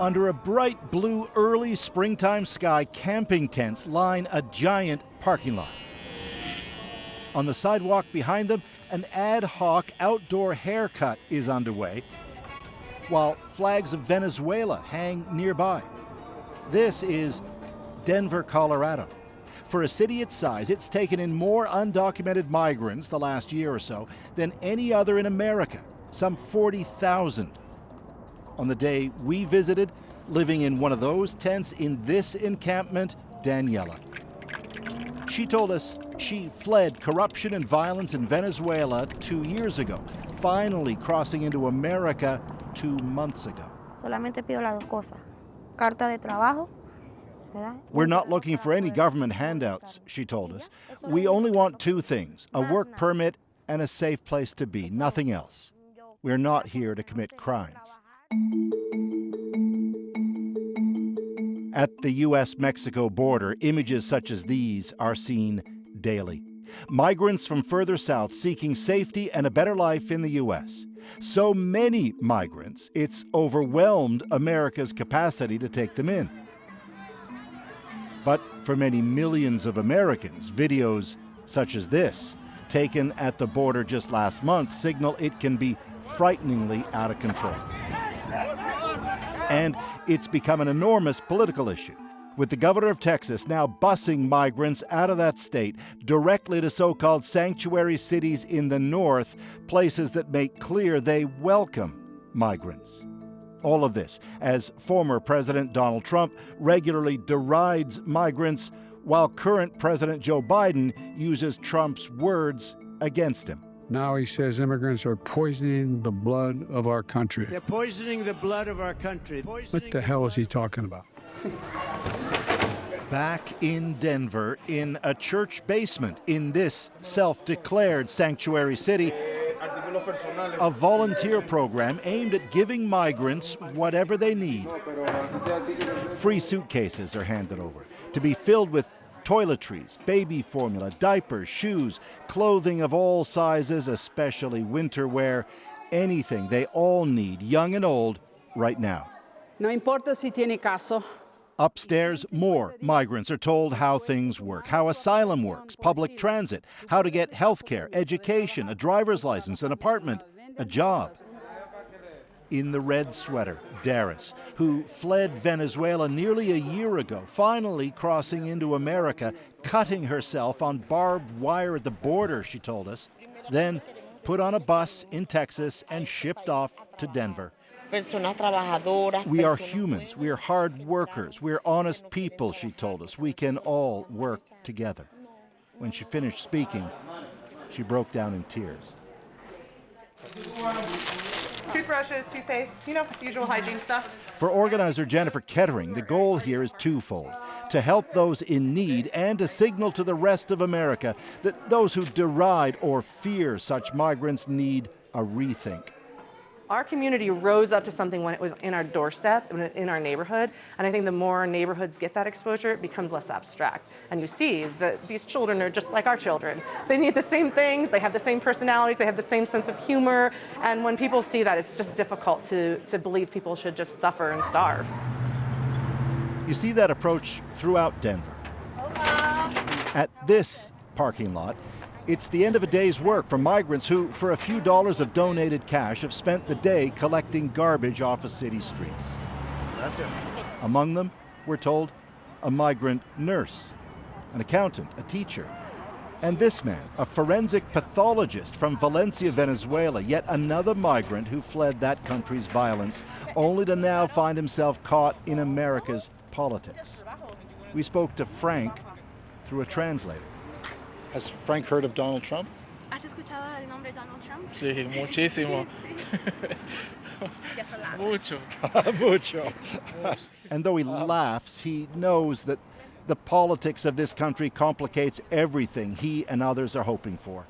Under a bright blue early springtime sky, camping tents line a giant parking lot. On the sidewalk behind them, an ad hoc outdoor haircut is underway, while flags of Venezuela hang nearby. This is Denver, Colorado. For a city its size, it's taken in more undocumented migrants the last year or so than any other in America, some 40,000. On the day we visited, living in one of those tents in this encampment, Daniela. She told us she fled corruption and violence in Venezuela 2 years ago, finally crossing into America 2 months ago. Solamente pido las dos cosas. Carta de trabajo. We're not looking for any government handouts, she told us. We only want two things, a work permit and a safe place to be, nothing else. We're not here to commit crimes. At the U.S.-Mexico border, images such as these are seen daily. Migrants from further south seeking safety and a better life in the U.S. So many migrants, it's overwhelmed America's capacity to take them in. But for many millions of Americans, videos such as this, taken at the border just last month, signal it can be frighteningly out of control. And it's become an enormous political issue, with the governor of Texas now busing migrants out of that state directly to so-called sanctuary cities in the north, places that make clear they welcome migrants. All of this as former President Donald Trump regularly derides migrants, while current President Joe Biden uses Trump's words against him. Now he says immigrants are poisoning the blood of our country. They're poisoning the blood of our country. What the hell is he talking about? Back in Denver, in a church basement in this self-declared sanctuary city, a volunteer program aimed at giving migrants whatever they need. Free suitcases are handed over to be filled with toiletries, baby formula, diapers, shoes, clothing of all sizes, especially winter wear, anything they all need, young and old, right now. No importa si tiene caso. Upstairs, more migrants are told how things work, how asylum works, public transit, how to get health care, education, a driver's license, an apartment, a job. In the red sweater, Darius, who fled Venezuela nearly a year ago, finally crossing into America, cutting herself on barbed wire at the border, she told us, then put on a bus in Texas and shipped off to Denver. We are humans, we are hard workers, we are honest people, she told us. We can all work together. When she finished speaking, she broke down in tears. Toothbrushes, toothpaste, usual hygiene stuff. For organizer Jennifer Kettering, the goal here is twofold: to help those in need and to signal to the rest of America that those who deride or fear such migrants need a rethink. Our community rose up to something when it was in our doorstep, in our neighborhood, and I think the more neighborhoods get that exposure, it becomes less abstract. And you see that these children are just like our children. They need the same things, they have the same personalities, they have the same sense of humor, and when people see that, it's just difficult to believe people should just suffer and starve. You see that approach throughout Denver. At this parking lot, it's the end of a day's work for migrants who, for a few dollars of donated cash, have spent the day collecting garbage off of city streets. That's it. Among them, we're told, a migrant nurse, an accountant, a teacher, and this man, a forensic pathologist from Valencia, Venezuela, yet another migrant who fled that country's violence, only to now find himself caught in America's politics. We spoke to Frank through a translator. Has Frank heard of Donald Trump? ¿Has escuchado el nombre Donald Trump? Sí, muchísimo. Mucho. Mucho. And though he laughs, he knows that the politics of this country complicates everything he and others are hoping for.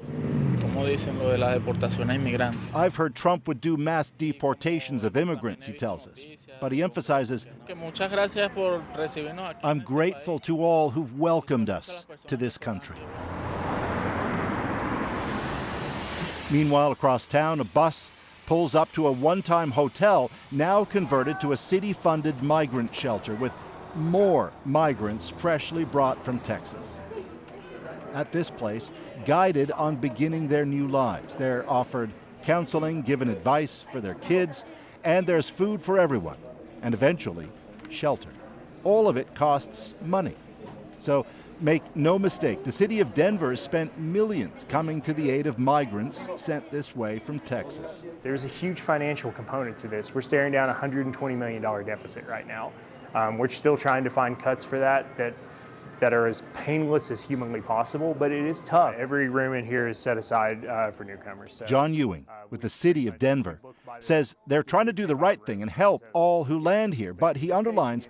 Como dicen lo de la deportación a inmigrantes. I've heard Trump would do mass deportations of immigrants, he tells us. But he emphasizes, Muchas gracias por recibirnos aquí. I'm grateful to all who've welcomed us to this country. Meanwhile, across town, a bus pulls up to a one-time hotel now converted to a city-funded migrant shelter with more migrants freshly brought from Texas. At this place, guided on beginning their new lives, they're offered counseling, given advice for their kids, and there's food for everyone, and eventually, shelter. All of it costs money. So make no mistake, the city of Denver spent millions coming to the aid of migrants sent this way from Texas. There's a huge financial component to this. We're staring down a $120 million deficit right now. We're still trying to find cuts for that are as painless as humanly possible, but it is tough. Every room in here is set aside for newcomers. So, John Ewing with the city of Denver says they're trying to do the right thing and help all who land here, but he underlines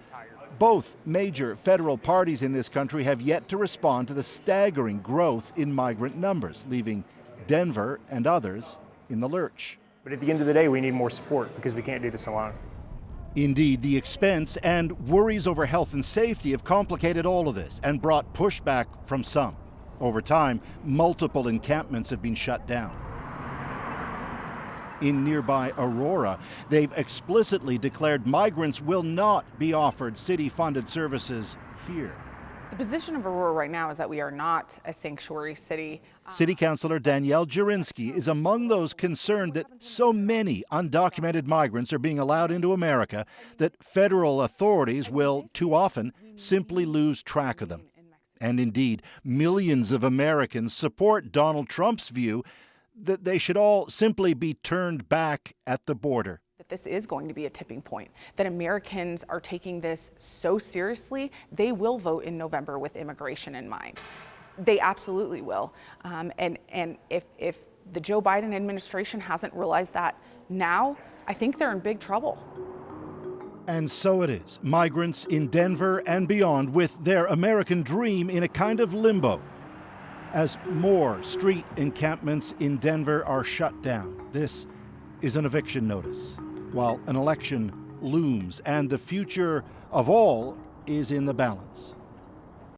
both major federal parties in this country have yet to respond to the staggering growth in migrant numbers, leaving Denver and others in the lurch. But at the end of the day, we need more support because we can't do this alone. Indeed, the expense and worries over health and safety have complicated all of this and brought pushback from some. Over time, multiple encampments have been shut down. In nearby Aurora, they've explicitly declared migrants will not be offered city-funded services here. The position of Aurora right now is that we are not a sanctuary city. City Councilor Danielle Jurinsky is among those concerned that so many undocumented migrants are being allowed into America that federal authorities will, too often, simply lose track of them. And indeed, millions of Americans support Donald Trump's view that they should all simply be turned back at the border. That this is going to be a tipping point, that Americans are taking this so seriously, they will vote in November with immigration in mind. They absolutely will. And if the Joe Biden administration hasn't realized that now, I think they're in big trouble. And so it is. Migrants in Denver and beyond with their American dream in a kind of limbo. As more street encampments in Denver are shut down, this is an eviction notice, while an election looms and the future of all is in the balance.